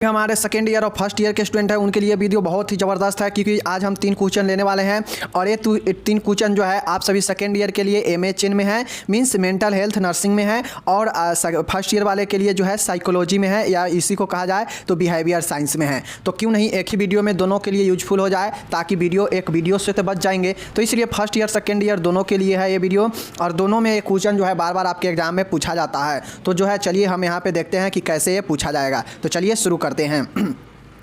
हमारे second year और first year के स्टूडेंट हैं उनके लिए वीडियो बहुत ही ज़बरदस्त है, क्योंकि आज हम 3 क्वेश्चन लेने वाले हैं और ये 3 क्वेश्चन जो है आप सभी सेकेंड ईयर के लिए एमए चिन में है, मींस मेंटल हेल्थ नर्सिंग में है, और फर्स्ट ईयर वाले के लिए जो है साइकोलॉजी में है, या इसी को कहा जाए तो बिहेवियर साइंस में है। तो क्यों नहीं एक ही वीडियो में दोनों के लिए यूजफुल हो जाए, ताकि एक वीडियो से तो बच जाएंगे। तो इसलिए फर्स्ट ईयर सेकेंड ईयर दोनों के लिए है ये वीडियो, और दोनों में एक क्वेश्चन जो है बार बार आपके एग्जाम में पूछा जाता है। तो जो है चलिए हम यहाँ पे देखते हैं कि कैसे ये पूछा जाएगा। तो चलिए शुरू करते हैं।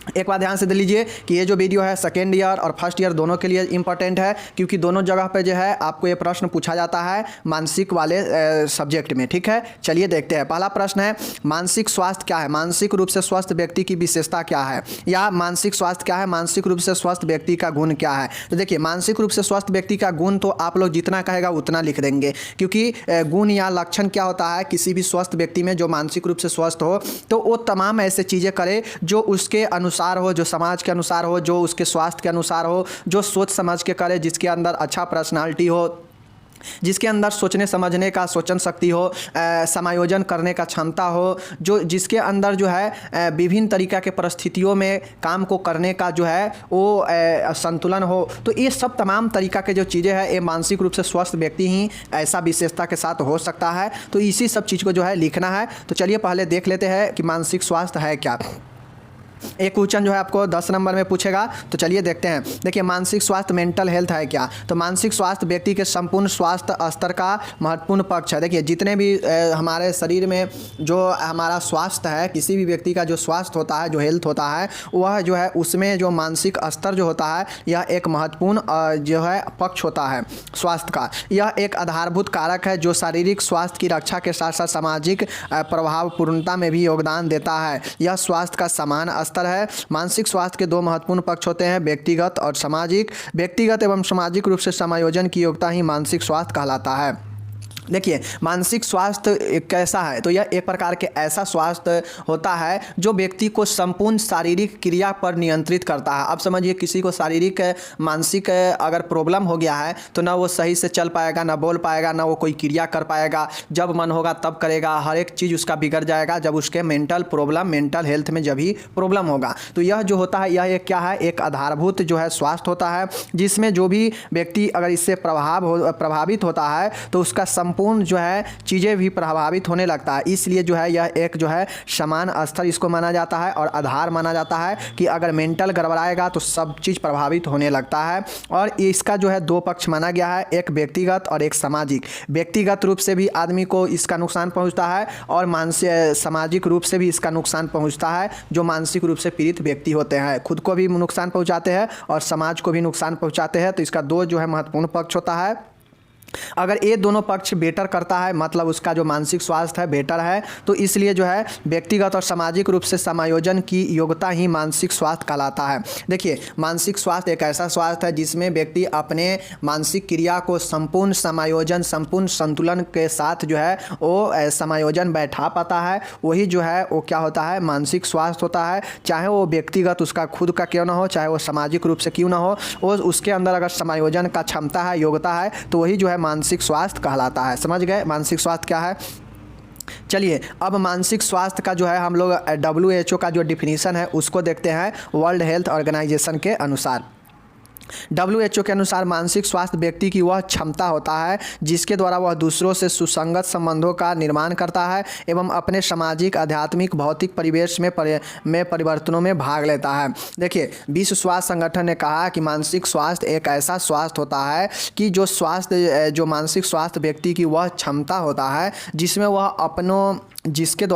एक बात ध्यान से देख लीजिए कि ये जो वीडियो है सेकेंड ईयर और फर्स्ट ईयर दोनों के लिए इंपॉर्टेंट है, क्योंकि दोनों जगह पे जो है आपको ये प्रश्न पूछा जाता है मानसिक वाले सब्जेक्ट में। ठीक है, चलिए देखते हैं। पहला प्रश्न है, मानसिक स्वास्थ्य क्या है? मानसिक रूप से स्वस्थ व्यक्ति की विशेषता क्या है? या मानसिक स्वास्थ्य क्या है? मानसिक रूप से स्वस्थ व्यक्ति का गुण क्या है? तो देखिए, मानसिक रूप से स्वस्थ व्यक्ति का गुण तो आप लोग जितना कहेगा उतना लिख देंगे, क्योंकि गुण या लक्षण क्या होता है किसी भी स्वस्थ व्यक्ति में जो मानसिक रूप से स्वस्थ हो, तो वो तमाम ऐसे चीज़ें करे जो उसके अनुसार हो, जो समाज के अनुसार हो, जो उसके स्वास्थ्य के अनुसार हो, जो सोच समझ के करे, जिसके अंदर अच्छा पर्सनालिटी हो, जिसके अंदर सोचने समझने का सोचन शक्ति हो, समायोजन करने का क्षमता हो, जो जिसके अंदर जो है विभिन्न तरीक़ा के परिस्थितियों में काम को करने का जो है वो संतुलन हो। तो ये सब तमाम तरीक़ा के जो चीज़ें हैं ये मानसिक रूप से स्वस्थ व्यक्ति ही ऐसा विशेषता के साथ हो सकता है। तो इसी सब चीज़ को जो है लिखना है। तो चलिए पहले देख लेते हैं कि मानसिक स्वास्थ्य है क्या। एक क्वेश्चन जो है आपको 10 नंबर में पूछेगा, तो चलिए देखते हैं। देखिए, मानसिक स्वास्थ्य मेंटल हेल्थ है क्या? तो मानसिक स्वास्थ्य व्यक्ति के संपूर्ण स्वास्थ्य स्तर का महत्वपूर्ण पक्ष है। देखिए, जितने भी हमारे शरीर में जो हमारा स्वास्थ्य है, किसी भी व्यक्ति का जो स्वास्थ्य होता है, जो हेल्थ होता है, वह जो है उसमें जो मानसिक स्तर जो होता है यह एक महत्वपूर्ण जो है पक्ष होता है स्वास्थ्य का। यह एक आधारभूत कारक है जो शारीरिक स्वास्थ्य की रक्षा के साथ साथ सामाजिक प्रभावपूर्णता में भी योगदान देता है। यह स्वास्थ्य का समान स्तर है। मानसिक स्वास्थ्य के 2 महत्वपूर्ण पक्ष होते हैं, व्यक्तिगत और सामाजिक। व्यक्तिगत एवं सामाजिक रूप से समायोजन की योग्यता ही मानसिक स्वास्थ्य कहलाता है। देखिए, मानसिक स्वास्थ्य कैसा है? तो यह एक प्रकार के ऐसा स्वास्थ्य होता है जो व्यक्ति को संपूर्ण शारीरिक क्रिया पर नियंत्रित करता है। अब समझिए, किसी को शारीरिक मानसिक अगर प्रॉब्लम हो गया है तो ना वो सही से चल पाएगा, ना बोल पाएगा, ना वो कोई क्रिया कर पाएगा। जब मन होगा तब करेगा, हर एक चीज़ उसका बिगड़ जाएगा जब उसके मेंटल हेल्थ में जब ही प्रॉब्लम होगा। तो यह जो होता है यह एक क्या है, एक आधारभूत जो है स्वास्थ्य होता है, जिसमें जो भी व्यक्ति अगर इससे प्रभावित होता है तो उसका पूर्ण जो है चीज़ें भी प्रभावित होने लगता है। इसलिए जो है यह एक जो है समान स्तर इसको माना जाता है और आधार माना जाता है कि अगर मेंटल गड़बड़ाएगा तो सब चीज़ प्रभावित होने लगता है। और इसका जो है 2 पक्ष माना गया है, एक व्यक्तिगत और एक सामाजिक। व्यक्तिगत रूप से भी आदमी को इसका नुकसान पहुंचता है और सामाजिक रूप से भी इसका नुकसान पहुंचता है। जो मानसिक रूप से पीड़ित व्यक्ति होते हैं खुद को भी नुकसान पहुँचाते हैं और समाज को भी नुकसान पहुँचाते हैं। तो इसका 2 जो है महत्वपूर्ण पक्ष होता है। अगर ये दोनों पक्ष बेटर करता है, मतलब उसका जो मानसिक स्वास्थ्य है बेटर है, तो इसलिए जो है व्यक्तिगत और सामाजिक रूप से समायोजन की योग्यता ही मानसिक स्वास्थ्य कहलाता है। देखिए, मानसिक स्वास्थ्य एक ऐसा स्वास्थ्य है जिसमें व्यक्ति अपने मानसिक क्रिया को संपूर्ण समायोजन, संपूर्ण संतुलन के साथ जो है वो समायोजन बैठा पाता है। वही जो है वो क्या होता है, मानसिक स्वास्थ्य होता है। चाहे वो व्यक्तिगत उसका खुद का क्यों ना हो, चाहे वो सामाजिक रूप से क्यों ना हो, वो उसके अंदर अगर समायोजन का क्षमता है, योग्यता है, तो वही जो है मानसिक स्वास्थ्य कहलाता है। समझ गए मानसिक स्वास्थ्य क्या है? चलिए, अब मानसिक स्वास्थ्य का जो है हम लोग WHO का जो डिफिनीशन है उसको देखते हैं। वर्ल्ड हेल्थ ऑर्गेनाइजेशन के अनुसार, WHO के अनुसार मानसिक स्वास्थ्य व्यक्ति की वह क्षमता होता है जिसके द्वारा वह दूसरों से सुसंगत संबंधों का निर्माण करता है एवं अपने सामाजिक, आध्यात्मिक, भौतिक परिवेश में परिवर्तनों में भाग लेता है। देखिए, विश्व स्वास्थ्य संगठन ने कहा कि मानसिक स्वास्थ्य एक ऐसा स्वास्थ्य होता है कि जो मानसिक स्वास्थ्य व्यक्ति की वह क्षमता होता है जिसमें वह जिसके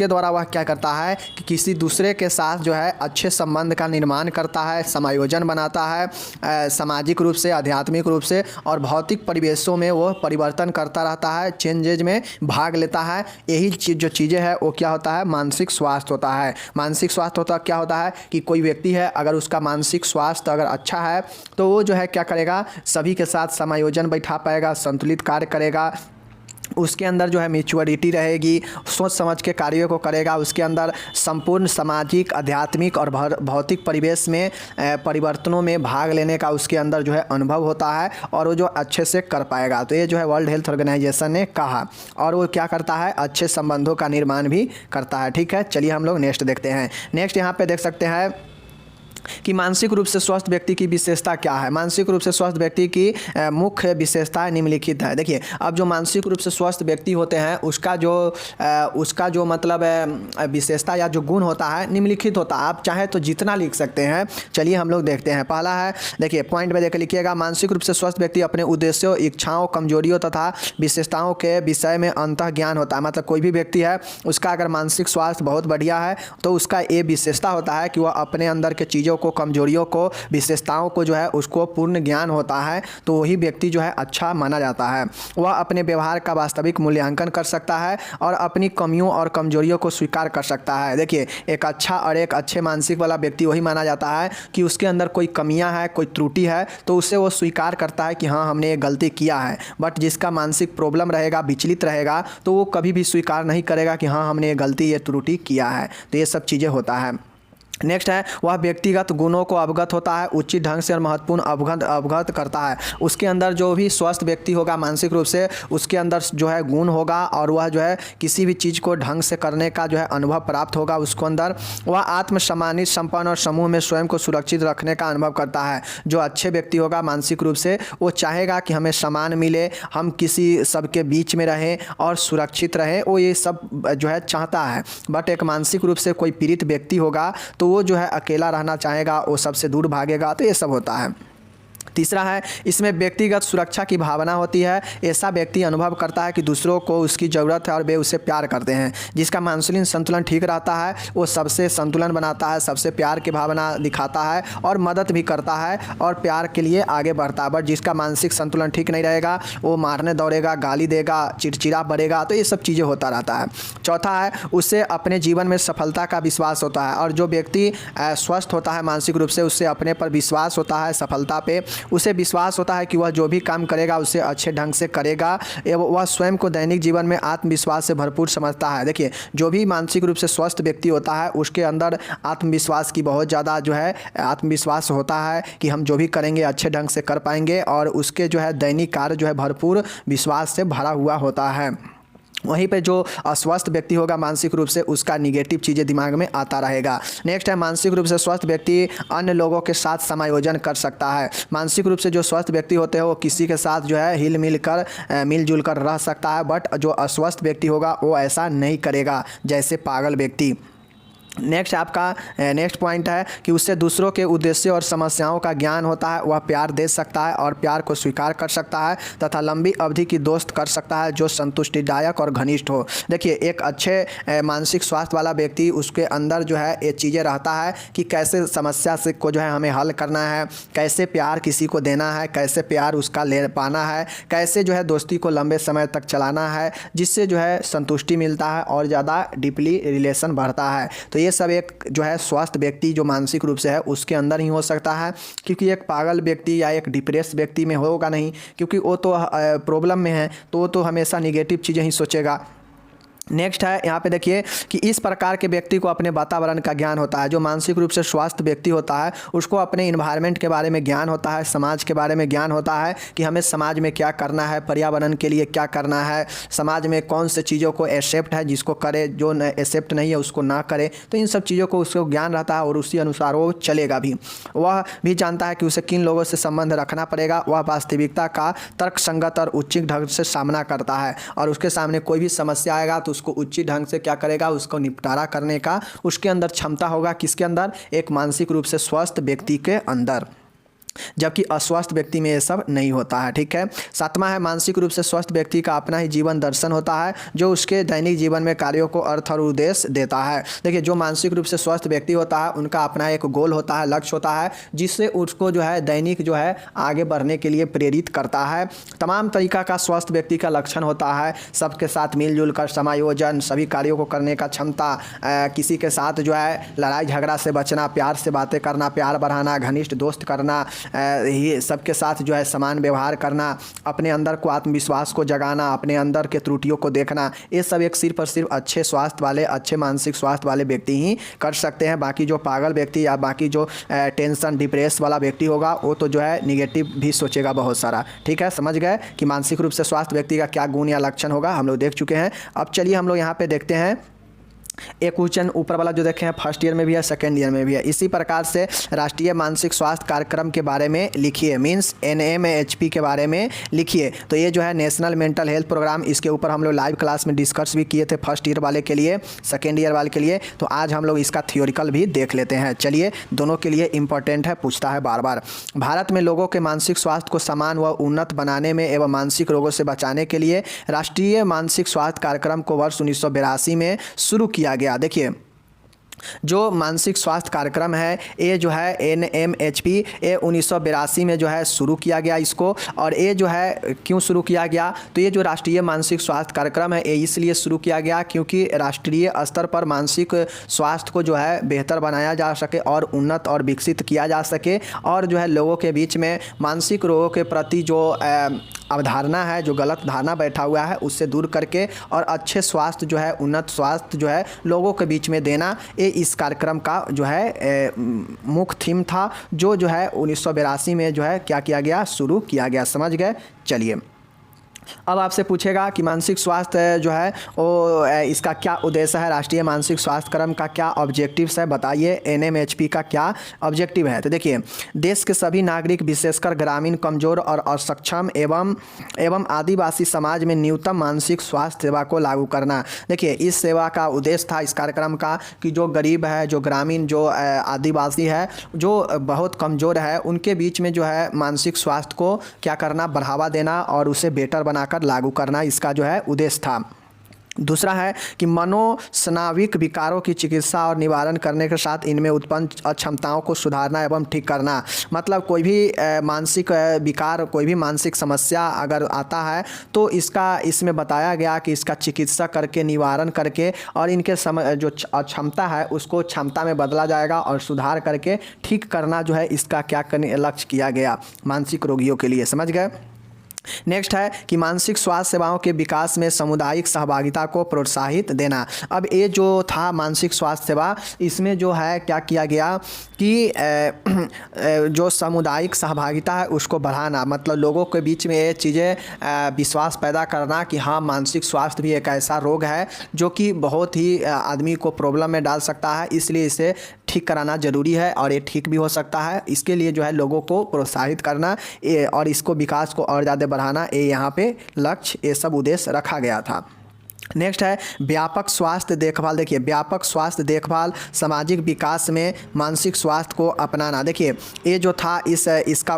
द्वारा वह क्या करता है कि किसी दूसरे के साथ जो है अच्छे संबंध का निर्माण करता है, समायोजन बनाता है, सामाजिक रूप से, आध्यात्मिक रूप से और भौतिक परिवेशों में वो परिवर्तन करता रहता है, चेंजेज में भाग लेता है। यही जो चीज़ें हैं वो क्या होता है, मानसिक स्वास्थ्य होता है। मानसिक स्वास्थ्य क्या होता है कि कोई व्यक्ति है अगर उसका मानसिक स्वास्थ्य अगर अच्छा है तो वो जो है क्या करेगा, सभी के साथ समायोजन बैठा पाएगा, संतुलित कार्य करेगा, उसके अंदर जो है मैच्योरिटी रहेगी, सोच समझ के कार्यों को करेगा, उसके अंदर संपूर्ण सामाजिक, आध्यात्मिक और भौतिक परिवेश में परिवर्तनों में भाग लेने का उसके अंदर जो है अनुभव होता है और वो जो अच्छे से कर पाएगा। तो ये जो है वर्ल्ड हेल्थ ऑर्गेनाइजेशन ने कहा, और वो क्या करता है, अच्छे संबंधों का निर्माण भी करता है। ठीक है, चलिए हम लोग नेक्स्ट देखते हैं। नेक्स्ट यहाँ पे देख सकते हैं कि मानसिक रूप से स्वस्थ व्यक्ति की विशेषता क्या है। मानसिक रूप से स्वस्थ व्यक्ति की मुख्य विशेषताएं निम्नलिखित है। देखिए, अब जो मानसिक रूप से स्वस्थ व्यक्ति होते हैं उसका जो मतलब विशेषता या जो गुण होता है निम्नलिखित होता है। आप चाहे तो जितना लिख सकते हैं। चलिए हम लोग देखते हैं। पहला है, देखिए पॉइंट में देकर लिखिएगा, मानसिक रूप से स्वस्थ व्यक्ति अपने उद्देश्यों, इच्छाओं, कमजोरियों तथा विशेषताओं के विषय में अंतः ज्ञान होता है। मतलब कोई भी व्यक्ति है, उसका अगर मानसिक स्वास्थ्य बहुत बढ़िया है तो उसका ये विशेषता होता है कि वह अपने अंदर के चीज़ों को, कमजोरियों को, विशेषताओं को जो है उसको पूर्ण ज्ञान होता है, तो वही व्यक्ति जो है अच्छा माना जाता है। वह अपने व्यवहार का वास्तविक मूल्यांकन कर सकता है और अपनी कमियों और कमजोरियों को स्वीकार कर सकता है। देखिए, एक अच्छा और एक अच्छे मानसिक वाला व्यक्ति वही माना जाता है कि उसके अंदर कोई कमियां है, कोई त्रुटि है, तो उससे वो स्वीकार करता है कि हाँ हमने ये गलती किया है। बट जिसका मानसिक प्रॉब्लम रहेगा, विचलित रहेगा, तो वो कभी भी स्वीकार नहीं करेगा कि हाँ हमने ये गलती, ये त्रुटि किया है। तो ये सब चीज़ें होता है। नेक्स्ट है, वह व्यक्तिगत गुणों को अवगत होता है, उचित ढंग से और महत्वपूर्ण अवगत करता है। उसके अंदर जो भी स्वस्थ व्यक्ति होगा मानसिक रूप से, उसके अंदर जो है गुण होगा और वह जो है किसी भी चीज़ को ढंग से करने का जो है अनुभव प्राप्त होगा उसको अंदर। वह आत्मसम्मानित, संपन्न और समूह में स्वयं को सुरक्षित रखने का अनुभव करता है। जो अच्छे व्यक्ति होगा मानसिक रूप से, वो चाहेगा कि हमें सम्मान मिले, हम किसी सबके बीच में रहें और सुरक्षित रहें, वो ये सब जो है चाहता है। बट एक मानसिक रूप से कोई पीड़ित व्यक्ति होगा तो वो जो है अकेला रहना चाहेगा, वो सबसे दूर भागेगा। तो ये सब होता है। तीसरा है, इसमें व्यक्तिगत सुरक्षा की भावना होती है। ऐसा व्यक्ति अनुभव करता है कि दूसरों को उसकी ज़रूरत है और वे उसे प्यार करते हैं। जिसका मानसिक संतुलन ठीक रहता है वो सबसे संतुलन बनाता है, सबसे प्यार की भावना दिखाता है और मदद भी करता है और प्यार के लिए आगे बढ़ता है। बट जिसका मानसिक संतुलन ठीक नहीं रहेगा, वो मारने दौड़ेगा, गाली देगा, चिड़चिड़ा बढ़ेगा। तो ये सब चीज़ें होता रहता है। चौथा है, उसे अपने जीवन में सफलता का विश्वास होता है। और जो व्यक्ति स्वस्थ होता है मानसिक रूप से, उससे अपने पर विश्वास होता है, सफलता पे उसे विश्वास होता है कि वह जो भी काम करेगा उसे अच्छे ढंग से करेगा। वह स्वयं को दैनिक जीवन में आत्मविश्वास से भरपूर समझता है। देखिए, जो भी मानसिक रूप से स्वस्थ व्यक्ति होता है उसके अंदर आत्मविश्वास की बहुत ज़्यादा जो है आत्मविश्वास होता है कि हम जो भी करेंगे अच्छे ढंग से कर पाएंगे, और उसके जो है दैनिक कार्य जो है भरपूर विश्वास से भरा हुआ होता है। वहीं पे जो अस्वस्थ व्यक्ति होगा मानसिक रूप से, उसका निगेटिव चीज़ें दिमाग में आता रहेगा। नेक्स्ट है, मानसिक रूप से स्वस्थ व्यक्ति अन्य लोगों के साथ समायोजन कर सकता है। मानसिक रूप से जो स्वस्थ व्यक्ति होते हैं वो किसी के साथ जो है मिलजुल कर रह सकता है। बट जो अस्वस्थ व्यक्ति होगा वो ऐसा नहीं करेगा, जैसे पागल व्यक्ति। नेक्स्ट आपका नेक्स्ट पॉइंट है कि उससे दूसरों के उद्देश्यों और समस्याओं का ज्ञान होता है। वह प्यार दे सकता है और प्यार को स्वीकार कर सकता है तथा लंबी अवधि की दोस्त कर सकता है जो संतुष्टिदायक और घनिष्ठ हो। देखिए, एक अच्छे मानसिक स्वास्थ्य वाला व्यक्ति, उसके अंदर जो है ये चीज़ें रहता है कि कैसे समस्या से को जो है हमें हल करना है, कैसे प्यार किसी को देना है, कैसे प्यार उसका ले पाना है, कैसे जो है दोस्ती को लंबे समय तक चलाना है, जिससे जो है संतुष्टि मिलता है और ज़्यादा डीपली रिलेशन बढ़ता है। तो ये सब एक जो है स्वस्थ व्यक्ति जो मानसिक रूप से है उसके अंदर ही हो सकता है, क्योंकि एक पागल व्यक्ति या एक डिप्रेस व्यक्ति में होगा नहीं, क्योंकि वो तो प्रॉब्लम में है, तो वो तो हमेशा निगेटिव चीज़ें ही सोचेगा। नेक्स्ट है, यहाँ पे देखिए कि इस प्रकार के व्यक्ति को अपने वातावरण का ज्ञान होता है। जो मानसिक रूप से स्वस्थ व्यक्ति होता है उसको अपने इन्वायरमेंट के बारे में ज्ञान होता है, समाज के बारे में ज्ञान होता है कि हमें समाज में क्या करना है, पर्यावरण के लिए क्या करना है, समाज में कौन से चीज़ों को एक्सेप्ट है जिसको करे, जो एक्सेप्ट नहीं है उसको ना करे। तो इन सब चीज़ों को उसको ज्ञान रहता है और उसी अनुसार वो चलेगा भी। वह भी जानता है कि उसे किन लोगों से संबंध रखना पड़ेगा। वह वास्तविकता का तर्कसंगत और उचित ढंग से सामना करता है और उसके सामने कोई भी समस्या आएगा तो उसको उचित ढंग से क्या करेगा, उसको निपटारा करने का उसके अंदर क्षमता होगा। किसके अंदर? एक मानसिक रूप से स्वस्थ व्यक्ति के अंदर। जबकि अस्वस्थ व्यक्ति में ये सब नहीं होता है। ठीक है। सातवां है, मानसिक रूप से स्वस्थ व्यक्ति का अपना ही जीवन दर्शन होता है जो उसके दैनिक जीवन में कार्यों को अर्थ और उद्देश्य देता है। देखिए, जो मानसिक रूप से स्वस्थ व्यक्ति होता है उनका अपना एक गोल होता है, लक्ष्य होता है, जिससे उसको जो है दैनिक जो है आगे बढ़ने के लिए प्रेरित करता है। तमाम तरीका का स्वस्थ व्यक्ति का लक्षण होता है, सबके साथ मिलजुल कर समायोजन, सभी कार्यों को करने का क्षमता, किसी के साथ जो है लड़ाई झगड़ा से बचना, प्यार से बातें करना, प्यार बढ़ाना, घनिष्ठ दोस्त करना, ही सबके साथ जो है समान व्यवहार करना, अपने अंदर को आत्मविश्वास को जगाना, अपने अंदर के त्रुटियों को देखना, ये सब एक सिर्फ और सिर्फ अच्छे स्वास्थ्य वाले, अच्छे मानसिक स्वास्थ्य वाले व्यक्ति ही कर सकते हैं। बाकी जो पागल व्यक्ति या बाकी जो टेंशन डिप्रेस वाला व्यक्ति होगा वो तो जो है निगेटिव भी सोचेगा बहुत सारा। ठीक है, समझ गए कि मानसिक रूप से स्वास्थ्य व्यक्ति का क्या गुण या लक्षण होगा, हम लोग देख चुके हैं। अब चलिए हम लोग यहाँ पे देखते हैं एक क्वेश्चन ऊपर वाला जो देखे हैं फर्स्ट ईयर में भी है, सेकेंड ईयर में भी है। इसी प्रकार से राष्ट्रीय मानसिक स्वास्थ्य कार्यक्रम के बारे में लिखिए, मीन्स NMHP के बारे में लिखिए। तो ये जो है नेशनल मेंटल हेल्थ प्रोग्राम, इसके ऊपर हम लोग लाइव क्लास में डिस्कस भी किए थे फर्स्ट ईयर वाले के लिए, सेकेंड ईयर वाले के लिए। तो आज हम लोग इसका थियोरिकल भी देख लेते हैं। चलिए, दोनों के लिए इंपॉर्टेंट है, पूछता है बार बार। भारत में लोगों के मानसिक स्वास्थ्य को समान व उन्नत बनाने में एवं मानसिक रोगों से बचाने के लिए राष्ट्रीय मानसिक स्वास्थ्य कार्यक्रम को वर्ष 1982 में शुरू किया गया। देखिए, जो मानसिक स्वास्थ्य कार्यक्रम है ये जो है NMHP, ये 1982 में जो है शुरू किया गया इसको। और ये जो है क्यों शुरू किया गया, तो ये जो राष्ट्रीय मानसिक स्वास्थ्य कार्यक्रम है ये इसलिए शुरू किया गया क्योंकि राष्ट्रीय स्तर पर मानसिक स्वास्थ्य को जो है बेहतर बनाया जा सके और उन्नत और विकसित किया जा सके, और जो है लोगों के बीच में मानसिक रोगों के प्रति जो अवधारणा है, जो गलत धारणा बैठा हुआ है, उससे दूर करके और अच्छे स्वास्थ्य जो है, उन्नत स्वास्थ्य जो है लोगों के बीच में देना, ये इस कार्यक्रम का जो है मुख्य थीम था, जो है 1982 में जो है क्या किया गया, शुरू किया गया। समझ गए। चलिए, अब आपसे पूछेगा कि मानसिक स्वास्थ्य जो है वो इसका क्या उद्देश्य है, राष्ट्रीय मानसिक स्वास्थ्य कार्यक्रम का क्या ऑब्जेक्टिव्स है, बताइए NMHP का क्या ऑब्जेक्टिव है। तो देखिए, देश के सभी नागरिक विशेषकर ग्रामीण, कमजोर और असक्षम एवं आदिवासी समाज में न्यूनतम मानसिक स्वास्थ्य सेवा को लागू करना। देखिए, इस सेवा का उद्देश्य था इस कार्यक्रम का कि जो गरीब है, जो ग्रामीण, जो आदिवासी है, जो बहुत कमज़ोर है, उनके बीच में जो है मानसिक स्वास्थ्य को क्या करना, बढ़ावा देना और उसे बेटर बनाकर लागू करना, इसका जो है उद्देश्य था। दूसरा है कि मनोस्नाविक विकारों की चिकित्सा और निवारण करने के साथ इनमें उत्पन्न अक्षमताओं को सुधारना एवं ठीक करना। मतलब कोई भी मानसिक विकार, कोई भी मानसिक समस्या अगर आता है तो इसमें बताया गया कि इसका चिकित्सा करके, निवारण करके और इनके जो अक्षमता है उसको क्षमता में बदला जाएगा और सुधार करके ठीक करना जो है इसका क्या करने लक्ष्य किया गया मानसिक रोगियों के लिए। समझ गए। नेक्स्ट है कि मानसिक स्वास्थ्य सेवाओं के विकास में सामुदायिक सहभागिता को प्रोत्साहित देना। अब ये जो था मानसिक स्वास्थ्य सेवा, इसमें जो है क्या किया गया कि जो सामुदायिक सहभागिता है उसको बढ़ाना, मतलब लोगों के बीच में ये चीज़ें विश्वास पैदा करना कि हाँ, मानसिक स्वास्थ्य भी एक ऐसा रोग है जो कि बहुत ही आदमी को प्रॉब्लम में डाल सकता है, इसलिए इसे ठीक कराना ज़रूरी है और ये ठीक भी हो सकता है। इसके लिए जो है लोगों को प्रोत्साहित करना और इसको विकास को और ज़्यादा बढ़ाना, ये यहाँ पे लक्ष्य, ये सब उद्देश्य रखा गया था। नेक्स्ट है व्यापक स्वास्थ्य देखभाल। देखिए, व्यापक स्वास्थ्य देखभाल सामाजिक विकास में मानसिक स्वास्थ्य को अपनाना। देखिए, ये जो था इसका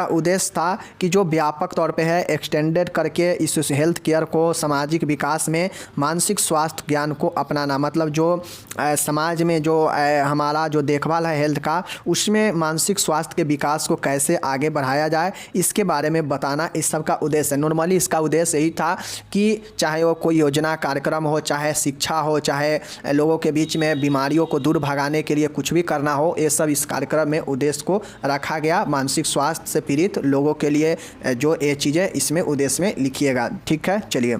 उद्देश्य था कि जो व्यापक तौर पे है, एक्सटेंडेड करके इस हेल्थ केयर को सामाजिक विकास में मानसिक स्वास्थ्य ज्ञान को अपनाना। मतलब जो समाज में जो हमारा जो देखभाल है हेल्थ का, उसमें मानसिक स्वास्थ्य के विकास को कैसे आगे बढ़ाया जाए, इसके बारे में बताना इस सब का उद्देश्य है। नॉर्मली इसका उद्देश्य यही था कि चाहे वो कोई योजना कार्यक्रम हो, चाहे शिक्षा हो, चाहे लोगों के बीच में बीमारियों को दूर भगाने के लिए कुछ भी करना हो, ये सब इस कार्यक्रम में उद्देश्य को रखा गया। मानसिक स्वास्थ्य से पीड़ित लोगों के लिए जो ये चीज़ें इसमें उद्देश्य में लिखिएगा। ठीक है। चलिए,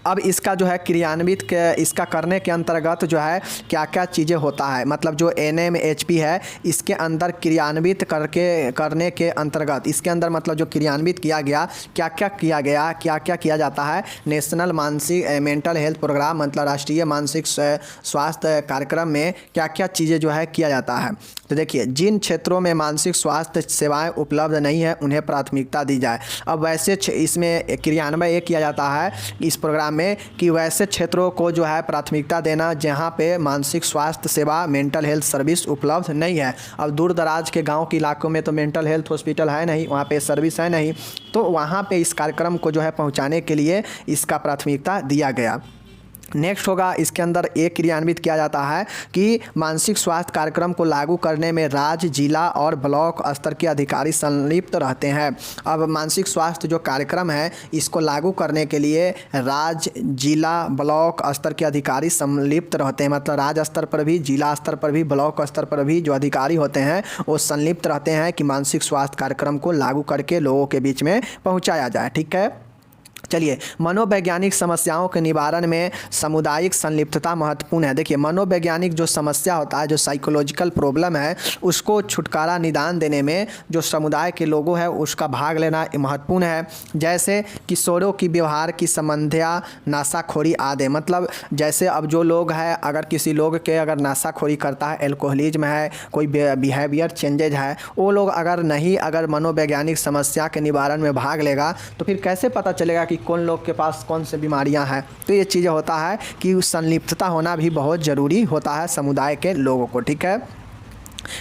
अब इसका जो है क्रियान्वित इसका करने के अंतर्गत जो है क्या क्या चीज़ें होता है, मतलब जो NMHP है इसके अंदर क्रियान्वित करने के अंतर्गत, इसके अंदर मतलब जो क्रियान्वित किया गया, क्या क्या किया जाता है। नेशनल मानसिक मेंटल हेल्थ प्रोग्राम, मतलब राष्ट्रीय मानसिक स्वास्थ्य कार्यक्रम में क्या क्या चीज़ें जो है किया जाता है। तो देखिए, जिन क्षेत्रों में मानसिक स्वास्थ्य सेवाएं उपलब्ध नहीं है उन्हें प्राथमिकता दी जाए। अब वैसे इसमें क्रियान्वयन किया जाता है इस प्रोग्राम में कि वैसे क्षेत्रों को जो है प्राथमिकता देना जहां पे मानसिक स्वास्थ्य सेवा, मेंटल हेल्थ सर्विस उपलब्ध नहीं है। अब दूर दराज के गांव के इलाकों में तो मेंटल हेल्थ हॉस्पिटल है नहीं, वहां पे सर्विस है नहीं, तो वहां पे इस कार्यक्रम को जो है पहुंचाने के लिए इसका प्राथमिकता दिया गया। नेक्स्ट होगा, इसके अंदर एक क्रियान्वित किया जाता है कि मानसिक स्वास्थ्य कार्यक्रम को लागू करने में राज्य, जिला और ब्लॉक स्तर के अधिकारी संलिप्त रहते हैं। अब मानसिक स्वास्थ्य जो कार्यक्रम है इसको लागू करने के लिए राज्य, जिला, ब्लॉक स्तर के अधिकारी संलिप्त रहते हैं। मतलब राज्य स्तर पर भी, जिला स्तर पर भी, ब्लॉक स्तर पर भी जो अधिकारी होते हैं वो संलिप्त रहते हैं कि मानसिक स्वास्थ्य कार्यक्रम को लागू करके लोगों के बीच में पहुँचाया जाए। ठीक है, चलिए, मनोवैज्ञानिक समस्याओं के निवारण में सामुदायिक संलिप्तता महत्वपूर्ण है। देखिए, मनोवैज्ञानिक जो समस्या होता है, जो साइकोलॉजिकल प्रॉब्लम है, उसको छुटकारा निदान देने में जो समुदाय के लोगों है उसका भाग लेना महत्वपूर्ण है। जैसे किशोरों की व्यवहार की समस्या, नशाखोरी आदि। मतलब जैसे अब जो लोग हैं, अगर किसी लोग के अगर नशाखोरी करता है, एल्कोहलिज्म है, कोई बिहेवियर चेंजेज है, वो लोग अगर मनोवैज्ञानिक समस्या के निवारण में भाग लेगा तो फिर कैसे पता चलेगा कि कौन लोग के पास कौन से बीमारियां हैं। तो ये चीज़ें होता है कि संलिप्तता होना भी बहुत ज़रूरी होता है समुदाय के लोगों को। ठीक है,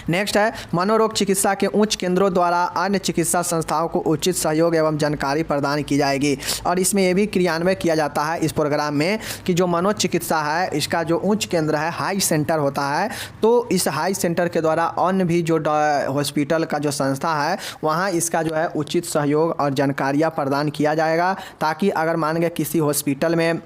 नेक्स्ट है, मनोरोग चिकित्सा के उच्च केंद्रों द्वारा अन्य चिकित्सा संस्थाओं को उचित सहयोग एवं जानकारी प्रदान की जाएगी। और इसमें यह भी क्रियान्वयन किया जाता है इस प्रोग्राम में कि जो मनोचिकित्सा है इसका जो उच्च केंद्र है, हाई सेंटर होता है, तो इस हाई सेंटर के द्वारा अन्य भी जो हॉस्पिटल का जो संस्था है वहाँ इसका जो है उचित सहयोग और जानकारियाँ प्रदान किया जाएगा, ताकि अगर मान गए किसी हॉस्पिटल में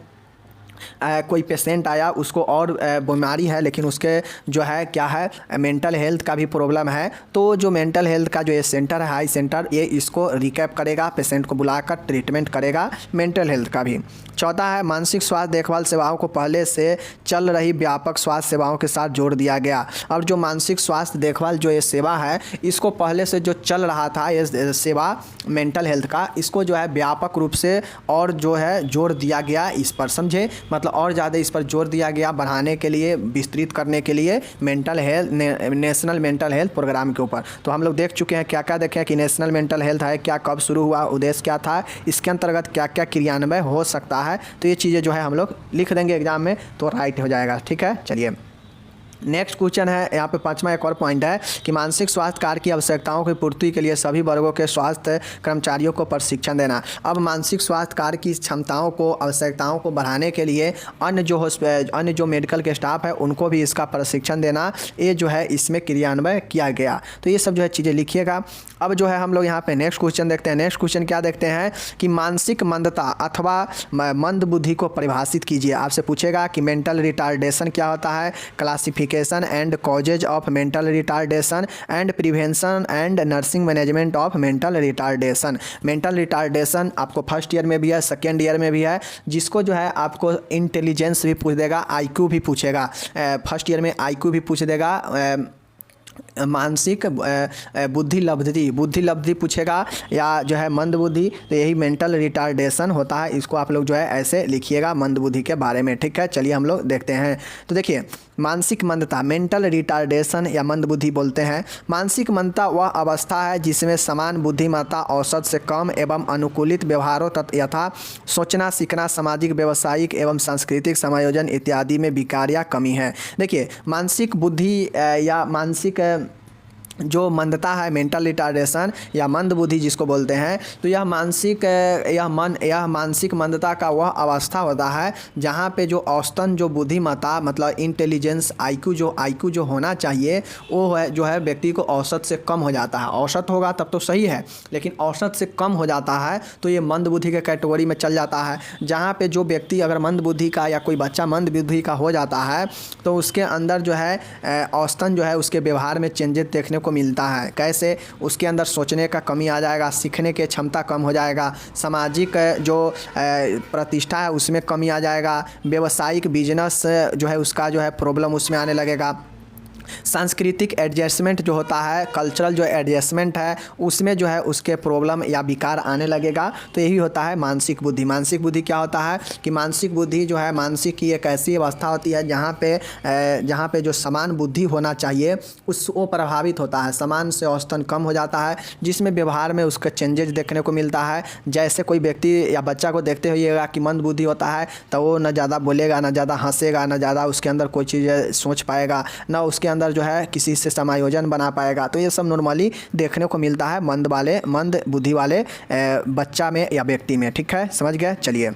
कोई पेशेंट आया, उसको और बीमारी है लेकिन उसके जो है क्या है, मेंटल हेल्थ का भी प्रॉब्लम है, तो जो मेंटल हेल्थ का जो ये सेंटर है, हाई सेंटर, ये इसको रिकैप करेगा, पेशेंट को बुलाकर ट्रीटमेंट करेगा मेंटल हेल्थ का भी। चौथा है, मानसिक स्वास्थ्य देखभाल सेवाओं को पहले से चल रही व्यापक स्वास्थ्य सेवाओं के साथ जोड़ दिया गया। अब जो मानसिक स्वास्थ्य देखभाल जो ये सेवा है, इसको पहले से जो चल रहा था ये सेवा मेंटल हेल्थ का, इसको जो है व्यापक रूप से और जो है जोड़ दिया गया इस पर, समझे, मतलब और ज़्यादा इस पर जोर दिया गया बढ़ाने के लिए, विस्तृत करने के लिए mental health, national mental health programme के ऊपर। तो हम लोग देख चुके हैं क्या क्या देखें कि नेशनल मेंटल हेल्थ है क्या, कब शुरू हुआ, उद्देश्य क्या था, इसके अंतर्गत क्या क्या क्रियान्वयन हो सकता है। तो ये चीज़ें जो है हम लोग लिख देंगे एग्जाम में तो राइट हो जाएगा। ठीक है, चलिए नेक्स्ट क्वेश्चन है, यहाँ पे पांचवा एक और पॉइंट है कि मानसिक स्वास्थ्य कार्य की आवश्यकताओं की पूर्ति के लिए सभी वर्गों के स्वास्थ्य कर्मचारियों को प्रशिक्षण देना। अब मानसिक स्वास्थ्य कार्य की क्षमताओं को, आवश्यकताओं को बढ़ाने के लिए अन्य जो मेडिकल के स्टाफ है उनको भी इसका प्रशिक्षण देना, ये जो है इसमें क्रियान्वयन किया गया। तो ये सब जो है चीज़ें लिखिएगा। अब जो है हम लोग यहाँ पे नेक्स्ट क्वेश्चन देखते हैं। नेक्स्ट क्वेश्चन क्या देखते हैं कि मानसिक मंदता अथवा मंद बुद्धि को परिभाषित कीजिए। आपसे पूछेगा कि मेंटल रिटार्डेशन क्या होता है, classification and causes of mental retardation and prevention and nursing management of mental retardation. Mental retardation आपको फर्स्ट ईयर में भी है, सेकेंड ईयर में भी है, जिसको जो है आपको इंटेलिजेंस भी पूछ देगा, IQ भी पूछेगा। फर्स्ट ईयर में IQ भी पूछ देगा, मानसिक बुद्धि लब्धि पूछेगा, या जो है मंद बुद्धि, तो यही मेंटल रिटार्डेशन होता है। इसको आप लोग जो है ऐसे लिखिएगा मंद बुद्धि के बारे में। ठीक है, चलिए हम लोग देखते हैं। तो देखिए, मानसिक मंदता, मेंटल रिटार्डेशन या मंद बुद्धि बोलते हैं। मानसिक मंदता वह अवस्था है जिसमें समान बुद्धिमत्ता औसत से कम एवं अनुकूलित व्यवहारों यथा सोचना, सीखना, सामाजिक, व्यावसायिक एवं सांस्कृतिक समायोजन इत्यादि में विकार या कमी है। देखिए, मानसिक बुद्धि या मानसिक जो मंदता है, मेंटल रिटार्डेशन या मंद बुद्धि जिसको बोलते हैं, तो यह मानसिक मंदता का वह अवस्था होता है जहाँ पे जो औसतन जो बुद्धिमत्ता, मतलब इंटेलिजेंस, IQ जो होना चाहिए वो है जो है व्यक्ति को औसत से कम हो जाता है। औसत होगा तब तो सही है, लेकिन औसत से कम हो जाता है तो ये मंद बुद्धि के कैटेगरी में चल जाता है। जहाँ पे जो व्यक्ति अगर मंद बुद्धि का या कोई बच्चा मंद बुद्धि का हो जाता है तो उसके अंदर जो है औसतन जो है उसके व्यवहार में चेंजेस देखने को मिलता है। कैसे? उसके अंदर सोचने का कमी आ जाएगा, सीखने की क्षमता कम हो जाएगा, सामाजिक जो प्रतिष्ठा है उसमें कमी आ जाएगा, व्यावसायिक बिजनेस जो है उसका जो है प्रॉब्लम उसमें आने लगेगा, सांस्कृतिक एडजस्टमेंट जो होता है, कल्चरल जो एडजस्टमेंट है उसमें जो है उसके प्रॉब्लम या विकार आने लगेगा। तो यही होता है मानसिक बुद्धि। मानसिक बुद्धि क्या होता है कि मानसिक बुद्धि जो है मानसिक की एक ऐसी अवस्था होती है जहाँ पे जो समान बुद्धि होना चाहिए वो प्रभावित होता है, समान से औसतन कम हो जाता है, जिसमें व्यवहार में उसका चेंजेस देखने को मिलता है। जैसे कोई व्यक्ति या बच्चा को देखते होइएगा कि मंद बुद्धि होता है तो वो न ज़्यादा बोलेगा, न ज़्यादा हंसेगा, न ज़्यादा उसके अंदर कोई चीज़ सोच पाएगा, न उसके अंदर जो है किसी से समायोजन बना पाएगा। तो ये सब नॉर्मली देखने को मिलता है मंद बुद्धि वाले बच्चा में या व्यक्ति में। ठीक है, समझ गए? चलिए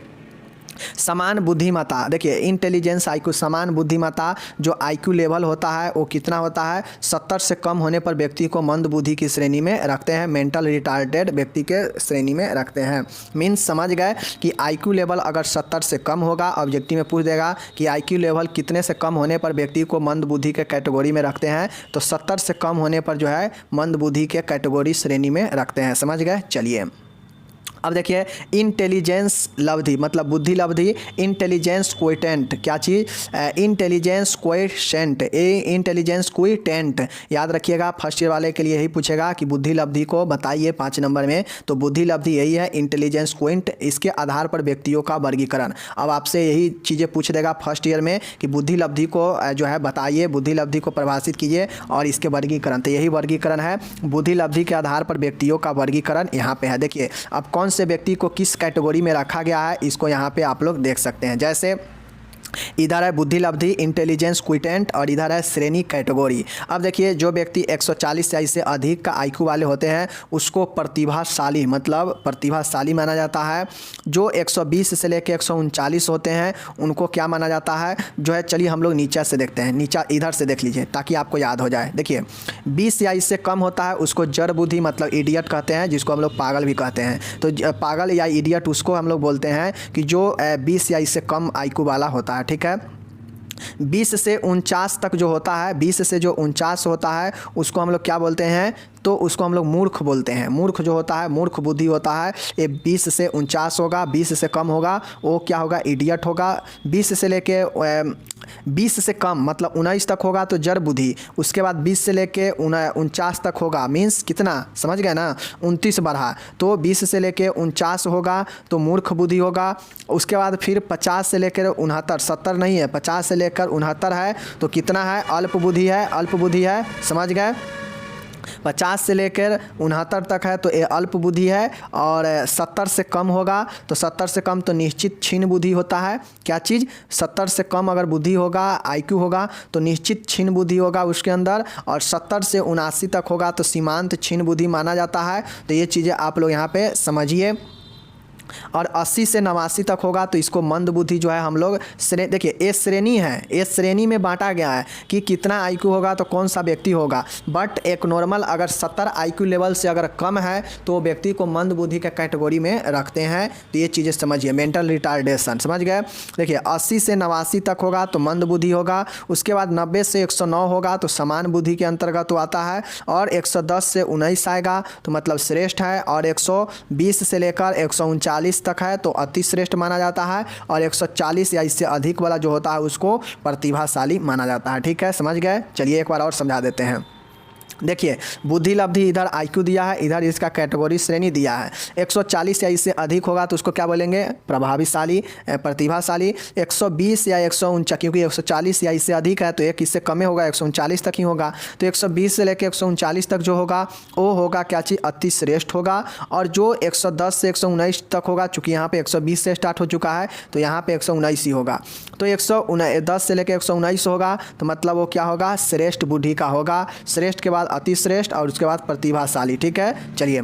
समान बुद्धिमत्ता, देखिए इंटेलिजेंस आईक्यू, समान बुद्धिमत्ता जो आईक्यू लेवल होता है वो कितना होता है, 70 से कम होने पर व्यक्ति को मंद बुद्धि की श्रेणी में रखते हैं, मेंटल रिटार्डेड व्यक्ति के श्रेणी में रखते हैं। मीन्स समझ गए कि आईक्यू लेवल अगर 70 से कम होगा, ऑब्जेक्टिव में पूछ देगा कि आईक्यू लेवल कितने से कम होने पर व्यक्ति को मंद बुद्धि के कैटेगरी में रखते हैं, तो 70 से कम होने पर जो है मंद बुद्धि के कैटेगरी श्रेणी में रखते हैं। समझ गए। चलिए अब देखिए इंटेलिजेंस लब्धि मतलब बुद्धि लब्धि, इंटेलिजेंस क्वोटिएंट, क्या चीज़, इंटेलिजेंस क्वोटिएंट, इंटेलिजेंस क्वोटिएंट याद रखिएगा, फर्स्ट ईयर वाले के लिए यही पूछेगा कि बुद्धि लब्धि को बताइए 5 नंबर में, तो बुद्धि लब्धि यही है इंटेलिजेंस क्वोटिएंट, इसके आधार पर व्यक्तियों का वर्गीकरण। अब आपसे यही चीज़ें पूछ देगा फर्स्ट ईयर में कि बुद्धि लब्धि को जो है बताइए, बुद्धि लब्धि को परिभाषित कीजिए और इसके वर्गीकरण, तो यही वर्गीकरण है, बुद्धि लब्धि के आधार पर व्यक्तियों का वर्गीकरण यहाँ पे है। देखिए अब कौन से व्यक्ति को किस कैटेगरी में रखा गया है इसको यहाँ पे आप लोग देख सकते हैं। जैसे इधर है बुद्धि लब्धि, इंटेलिजेंस क्वोटिएंट और इधर है श्रेणी कैटेगरी। अब देखिए जो व्यक्ति 140 या इससे अधिक का आईक्यू वाले होते हैं उसको प्रतिभाशाली मतलब प्रतिभाशाली माना जाता है। जो 120 से लेकर 139 होते हैं उनको क्या माना जाता है, जो है चलिए हम लोग नीचे से देखते हैं, नीचे इधर से देख लीजिए ताकि आपको याद हो जाए। देखिए 20 या इससे कम होता है उसको जड़ बुद्धि मतलब इडियट कहते हैं, जिसको हम लोग पागल भी कहते हैं। तो पागल या इडियट उसको हम लोग बोलते हैं कि जो 20 या इससे कम आईक्यू वाला होता है। ठीक है, 20 से 49 तक जो होता है, 20 से जो 49 होता है उसको हम लोग क्या बोलते हैं, तो उसको हम लोग मूर्ख बोलते हैं। मूर्ख जो होता है, मूर्ख बुद्धि होता है, ये 20 से 49 होगा, 20 से कम होगा वो क्या होगा, इडियट होगा। 20 से लेके 20 से कम मतलब 19 तक होगा तो जड़ बुद्धि, उसके बाद 20 से लेके 49 तक होगा, मीन्स कितना समझ गए ना, 29 बढ़ा, तो 20 से लेके 49 होगा तो मूर्ख बुद्धि होगा। उसके बाद फिर 50 से लेकर 69, 70 नहीं है, 50 से लेकर 69 है तो कितना है, अल्प बुद्धि है, अल्प बुद्धि है, समझ गए। 50 से लेकर 69 तक है तो ये अल्प बुद्धि है। और 70 से कम होगा तो 70 से कम तो निश्चित क्षीण बुद्धि होता है। क्या चीज़, 70 से कम अगर बुद्धि होगा, आईक्यू होगा तो निश्चित क्षीण बुद्धि होगा उसके अंदर। और 70 से 79 तक होगा तो सीमांत क्षीण बुद्धि माना जाता है। तो ये चीज़ें आप लोग यहाँ पे समझिए। और 80 से 89 तक होगा तो इसको मंद बुद्धि जो है हम लोग देखिए ए श्रेणी है, ए श्रेणी में बांटा गया है कि कितना आईक्यू होगा तो कौन सा व्यक्ति होगा। बट एक नॉर्मल अगर 70 आईक्यू लेवल से अगर कम है तो व्यक्ति को मंद बुद्धि के कैटेगरी में रखते हैं। तो ये चीज़ें समझिए, मेंटल रिटार्डेशन, समझ गए। देखिए 80 से 89 तक होगा तो मंद बुद्धि होगा। उसके बाद 90 से 109 होगा तो समान बुद्धि के अंतर्गत आता है। और 110 से 19 आएगा तो मतलब श्रेष्ठ है। और 120 से लेकर 139 तक है तो अति श्रेष्ठ माना जाता है। और 140 या इससे अधिक वाला जो होता है उसको प्रतिभाशाली माना जाता है। ठीक है, समझ गए। चलिए एक बार और समझा देते हैं। देखिए बुद्धि लब्धि इधर आईक्यू दिया है, इधर इसका कैटेगरी श्रेणी दिया है। 140 या इससे अधिक होगा तो उसको क्या बोलेंगे, प्रभावशाली, प्रतिभाशाली। 120 या 149, क्योंकि 140 या इससे अधिक है तो एक इससे कम होगा, 139 तक ही होगा। तो 120 से लेकर 139 तक जो होगा वो होगा क्या चीज़, अति श्रेष्ठ होगा। और जो 110 से 119 तक होगा, चूँकि यहाँ पे 120 से स्टार्ट हो चुका है तो यहाँ पे 119 ही होगा। तो 110 से लेकर 119 होगा तो मतलब वो क्या होगा, श्रेष्ठ बुद्धि का होगा। श्रेष्ठ के बाद अति श्रेष्ठ और उसके बाद प्रतिभाशाली। ठीक है, चलिए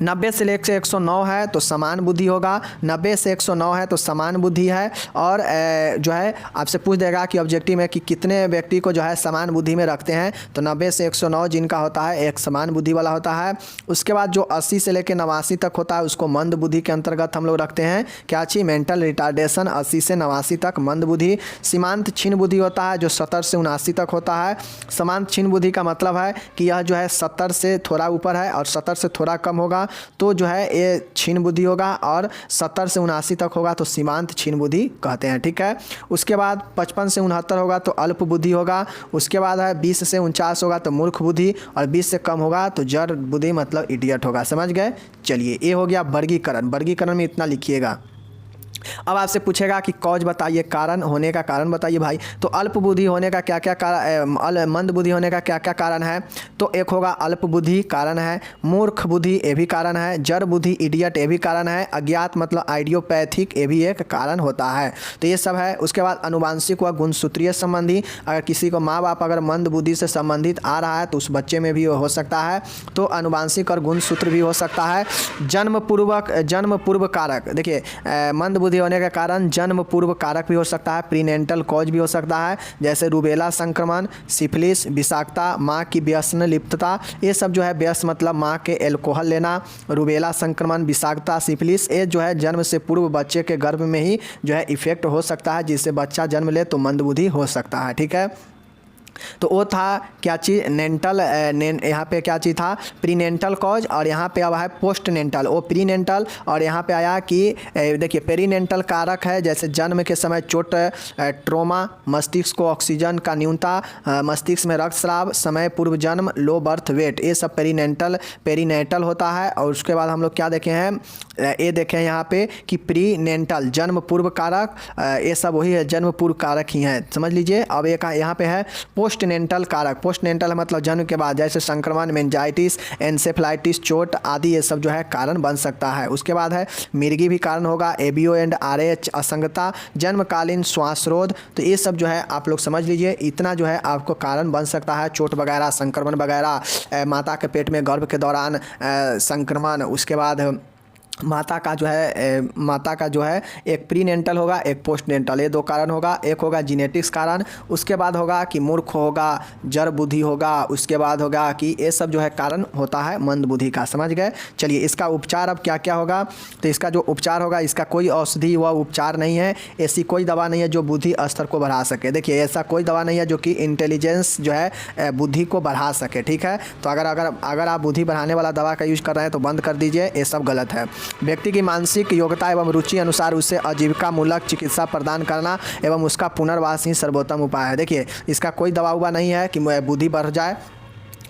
90 से लेकर 109 है तो समान बुद्धि होगा। 90 से 109 है तो समान बुद्धि है। और जो है आपसे पूछ देगा कि ऑब्जेक्टिव में कि कितने व्यक्ति को जो है समान बुद्धि में रखते हैं, तो 90 से 109 जिनका होता है एक समान बुद्धि वाला होता है। उसके बाद जो 80 से लेकर 89 तक होता है उसको मंद बुद्धि के अंतर्गत हम लोग रखते हैं। क्या चीज़, मेंटल रिटार्डेशन। 80 से 89 तक मंद बुद्धि। सीमांत क्षीण बुद्धि होता है जो 70 से 79 तक होता है। समान क्षीण बुद्धि का मतलब है कि यह जो है 70 से थोड़ा ऊपर है और 70 से थोड़ा कम होगा तो जो है ये क्षीण बुद्धि होगा। और 70 से 79 तक होगा तो सीमांत क्षीण बुद्धि कहते हैं। ठीक है, उसके बाद 55 से 69 होगा तो अल्प बुद्धि होगा। उसके बाद है 20 से 49 होगा तो मूर्ख बुद्धि। और 20 से कम होगा तो जड़ बुद्धि मतलब इडियट होगा। समझ गए। चलिए ये हो गया वर्गीकरण। वर्गीकरण में इतना लिखिएगा। अब आपसे पूछेगा कि कॉज बताइए, कारण होने का कारण बताइए भाई। तो अल्प बुद्धि होने का क्या क्या कारण, मंद बुद्धि होने का क्या क्या कारण है, तो एक होगा अल्प बुद्धि कारण है, मूर्ख बुद्धि ये भी कारण है, जड़ बुद्धि इडियट ये भी कारण है, अज्ञात मतलब आइडियोपैथिक ये भी एक कारण होता है। तो ये सब है। उसके बाद अनुवांशिक व गुणसूत्रीय संबंधी, अगर किसी को माँ बाप अगर मंद बुद्धि से संबंधित आ रहा है तो उस बच्चे में भी हो सकता है, तो अनुवांशिक और गुणसूत्र भी हो सकता है। जन्म पूर्व कारक, देखिए मंद बुद्धि मंदबुद्धि होने के कारण जन्म पूर्व कारक भी हो सकता है, प्रीनेंटल कॉज भी हो सकता है, जैसे रूबेला संक्रमण, सिफिलिस, विषाक्तता, माँ की व्यसन लिप्तता, ये सब जो है व्यस्त मतलब माँ के एल्कोहल लेना, रूबेला संक्रमण, विषाक्तता, सिफिलिस, ये जो है जन्म से पूर्व बच्चे के गर्भ में ही जो है इफेक्ट हो सकता है, जिससे बच्चा जन्म ले तो मंदबुद्धि हो सकता है। ठीक है, तो वो था क्या चीज़ नेंटल, यहाँ पे क्या चीज़ था प्रीनेंटल कॉज, और यहाँ पे अब है पोस्ट नेंटल। वो प्रीनेंटल और यहाँ पे आया कि देखिए पेरीनेंटल कारक है, जैसे जन्म के समय चोट, ट्रोमा, मस्तिष्क को ऑक्सीजन का न्यूनता, मस्तिष्क में रक्तस्राव, समय पूर्व जन्म, लो बर्थ वेट, ये सब पेरीनेंटल होता है। और उसके बाद हम लोग क्या देखे हैं, ये देखें यहाँ पे कि प्रीनेंटल जन्म पूर्व कारक, ये सब वही है जन्म पूर्व कारक ही हैं, समझ लीजिए। अब एक यहाँ पे है पोस्टनेंटल कारक। पोस्टनेंटल मतलब जन्म के बाद, जैसे संक्रमण, मेनिंजाइटिस, एन्सेफेलाइटिस, चोट आदि, ये सब जो है कारण बन सकता है। उसके बाद है मिर्गी भी कारण होगा, एबीओ एंड आरएच असंगता, जन्मकालीन श्वासरोध, तो ये सब जो है आप लोग समझ लीजिए, इतना जो है आपको कारण बन सकता है, चोट वगैरह, संक्रमण वगैरह, माता के पेट में गर्भ के दौरान संक्रमण, उसके बाद माता का जो है एक प्रीनेंटल होगा, एक पोस्टनेंटल, ये दो कारण होगा। एक होगा जीनेटिक्स कारण, उसके बाद होगा कि मूर्ख होगा, जड़ बुद्धि होगा, उसके बाद होगा कि ये सब जो है कारण होता है मंदबुद्धि का, समझ गए। चलिए इसका उपचार अब क्या क्या होगा, तो इसका जो उपचार होगा, इसका कोई औषधि व उपचार नहीं है, ऐसी कोई दवा नहीं है जो बुद्धि स्तर को बढ़ा सके। देखिए ऐसा कोई दवा नहीं है जो कि इंटेलिजेंस जो है बुद्धि को बढ़ा सके। ठीक है, तो अगर आप बुद्धि बढ़ाने वाला दवा का यूज़ कर रहे हैं तो बंद कर दीजिए, ये सब गलत है। व्यक्ति की मानसिक योग्यता एवं रुचि अनुसार उसे आजीविका मूलक चिकित्सा प्रदान करना एवं उसका पुनर्वास ही सर्वोत्तम उपाय है। देखिए इसका कोई दवा हुआ नहीं है कि बुद्धि बढ़ जाए,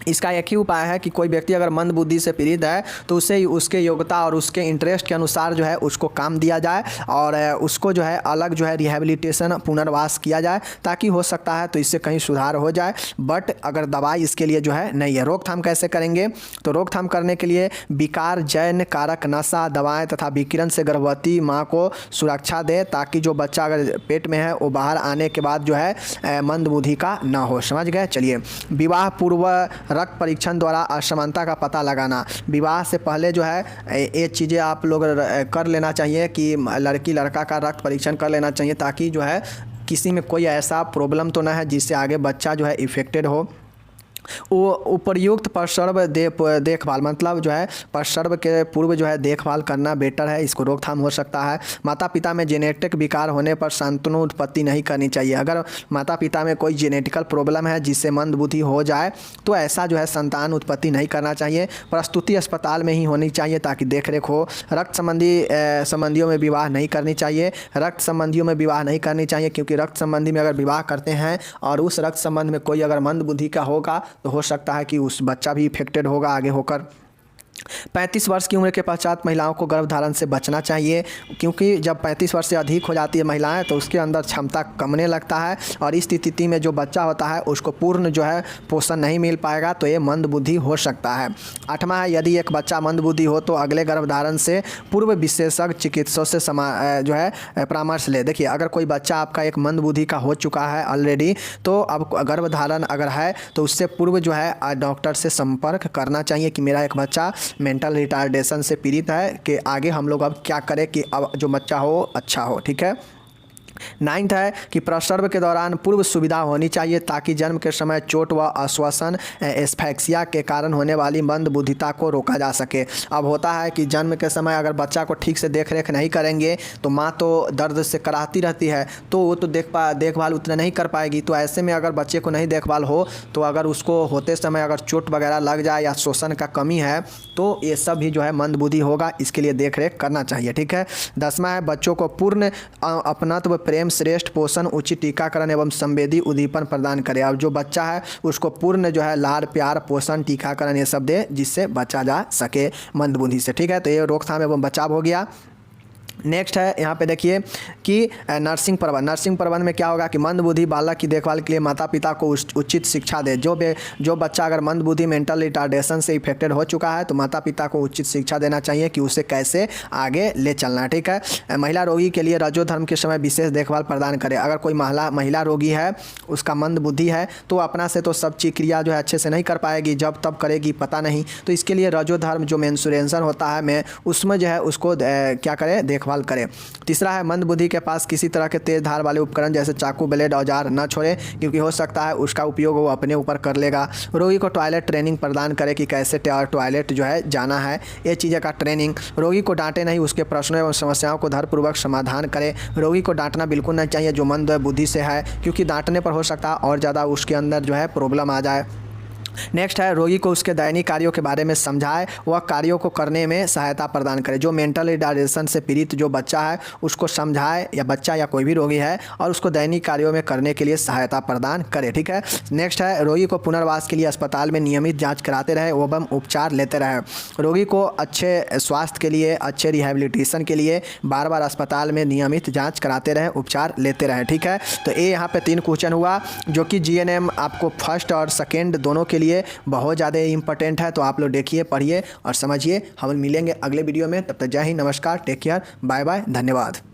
इसका एक ही उपाय है कि कोई व्यक्ति अगर मंद बुद्धि से पीड़ित है तो उसे उसके योग्यता और उसके इंटरेस्ट के अनुसार जो है उसको काम दिया जाए, और उसको जो है अलग जो है रिहैबिलिटेशन पुनर्वास किया जाए, ताकि हो सकता है तो इससे कहीं सुधार हो जाए। बट अगर दवाई इसके लिए जो है नहीं है। रोकथाम कैसे करेंगे, तो रोकथाम करने के लिए विकार जैन कारक नशा दवाएँ तथा विकिरण से गर्भवती माँ को सुरक्षा दे, ताकि जो बच्चा अगर पेट में है वो बाहर आने के बाद जो है मंद बुद्धि का ना हो, समझ गए। चलिए विवाह पूर्व रक्त परीक्षण द्वारा असमानता का पता लगाना, विवाह से पहले जो है ये चीज़ें आप लोग कर लेना चाहिए कि लड़की लड़का का रक्त परीक्षण कर लेना चाहिए, ताकि जो है किसी में कोई ऐसा प्रॉब्लम तो ना है जिससे आगे बच्चा जो है इफेक्टेड हो। वो उपयुक्त प्रसव देखभाल मतलब जो है प्रसव के पूर्व जो है देखभाल करना बेटर है, इसको रोकथाम हो सकता है। माता पिता में जेनेटिक विकार होने पर संतान उत्पत्ति नहीं करनी चाहिए। अगर माता पिता में कोई जेनेटिकल प्रॉब्लम है जिससे मंदबुद्धि हो जाए तो ऐसा जो है संतान उत्पत्ति नहीं करना चाहिए। प्रस्तुति अस्पताल में ही होनी चाहिए ताकि देख रेख हो। रक्त संबंधियों में विवाह नहीं करनी चाहिए, रक्त संबंधियों में विवाह नहीं करनी चाहिए, क्योंकि रक्त संबंधी में अगर विवाह करते हैं और उस रक्त संबंध में कोई अगर मंदबुद्धि का होगा तो हो सकता है कि उस बच्चा भी इफेक्टेड होगा आगे होकर। 35 वर्ष की उम्र के पश्चात महिलाओं को गर्भधारण से बचना चाहिए, क्योंकि जब 35 वर्ष से अधिक हो जाती है महिलाएं तो उसके अंदर क्षमता कमने लगता है, और इस स्थिति में जो बच्चा होता है उसको पूर्ण जो है पोषण नहीं मिल पाएगा, तो ये मंदबुद्धि हो सकता है। 8वां है, यदि एक बच्चा मंदबुद्धि हो तो अगले गर्भधारण से पूर्व विशेषज्ञ चिकित्सकों से जो है परामर्श ले। देखिए अगर कोई बच्चा आपका एक मंदबुद्धि का हो चुका है ऑलरेडी, तो अब गर्भधारण अगर है तो उससे पूर्व जो है डॉक्टर से संपर्क करना चाहिए कि मेरा एक बच्चा मेंटल रिटार्डेशन से पीड़ित है, कि आगे हम लोग अब क्या करें कि अब जो बच्चा हो अच्छा हो। ठीक है। 9th है कि प्रसव के दौरान पूर्व सुविधा होनी चाहिए, ताकि जन्म के समय चोट व अश्वसन एस्फेक्सिया के कारण होने वाली मंदबुद्धिता को रोका जा सके। अब होता है कि जन्म के समय अगर बच्चा को ठीक से देख रेख नहीं करेंगे तो माँ तो दर्द से कराहती रहती है, तो वो तो देखभाल उतना नहीं कर पाएगी। तो ऐसे में अगर बच्चे को नहीं देखभाल हो तो अगर उसको होते समय अगर चोट वगैरह लग जाए या शोषण का कमी है तो ये सब भी जो है मंदबुद्धि होगा, इसके लिए देख रेख करना चाहिए। ठीक है। 10वां है, बच्चों को पूर्ण अपनत्व, प्रेम, श्रेष्ठ पोषण, उचित टीकाकरण एवं संवेदी उद्दीपन प्रदान करें। अब जो बच्चा है उसको पूर्ण जो है लाड़ प्यार, पोषण, टीकाकरण ये सब दे, जिससे बचा जा सके मंदबुद्धि से। ठीक है, तो ये रोकथाम एवं बचाव हो गया। नेक्स्ट है यहाँ पे देखिए कि नर्सिंग प्रबंध में क्या होगा कि मंदबुद्धि बालक की देखभाल के लिए माता पिता को उचित शिक्षा दे। जो बच्चा अगर मंदबुद्धि मेंटल रिटार्डेशन से इफेक्टेड हो चुका है तो माता पिता को उचित शिक्षा देना चाहिए कि उसे कैसे आगे ले चलना है। ठीक है। महिला रोगी के लिए रजोधर्म के समय विशेष देखभाल प्रदान करें। अगर कोई महिला रोगी है, उसका मंदबुद्धि है, तो अपना से तो सब चीज क्रिया जो है अच्छे से नहीं कर पाएगी, जब तब करेगी पता नहीं, तो इसके लिए रजोधर्म जो मेंस्ट्रुएशन होता है उसमें जो है उसको क्या करें, देखभाल देखभाल करे। तीसरा है मंदबुद्धि के पास किसी तरह के तेज धार वाले उपकरण जैसे चाकू, ब्लेड, औजार न छोड़े, क्योंकि हो सकता है उसका उपयोग वो अपने ऊपर कर लेगा। रोगी को टॉयलेट ट्रेनिंग प्रदान करे कि कैसे टॉयलेट जो है जाना है, ये चीज़ें का ट्रेनिंग। रोगी को डांटे नहीं, उसके प्रश्नों एवं समस्याओं को धैर्यपूर्वक समाधान करे। रोगी को डांटना बिल्कुल नहीं चाहिए जो मंद बुद्धि से है, क्योंकि डांटने पर हो सकता है और ज़्यादा उसके अंदर जो है प्रॉब्लम आ जाए। नेक्स्ट है रोगी को उसके दैनिक कार्यों के बारे में समझाए, वह कार्यों को करने में सहायता प्रदान करे। जो मेंटल रिटार्डेशन से पीड़ित जो बच्चा है उसको समझाए, या बच्चा या कोई भी रोगी है, और उसको दैनिक कार्यों में करने के लिए सहायता प्रदान करे। ठीक है। नेक्स्ट है रोगी को पुनर्वास के लिए अस्पताल में नियमित जाँच कराते रहे एवं उपचार लेते रहे। रोगी को अच्छे स्वास्थ्य के लिए, अच्छे रिहेबिलिटेशन के लिए बार बार अस्पताल में नियमित जाँच कराते रहे, उपचार लेते रहे। ठीक है। तो ये यहाँ पे 3 क्वेश्चन हुआ जो कि GNM आपको फर्स्ट और सेकेंड दोनों के लिए बहुत ज़्यादा इंपॉर्टेंट है। तो आप लोग देखिए, पढ़िए और समझिए। हम मिलेंगे अगले वीडियो में। तब तक जय हिंद, नमस्कार, टेक केयर, बाय बाय, धन्यवाद।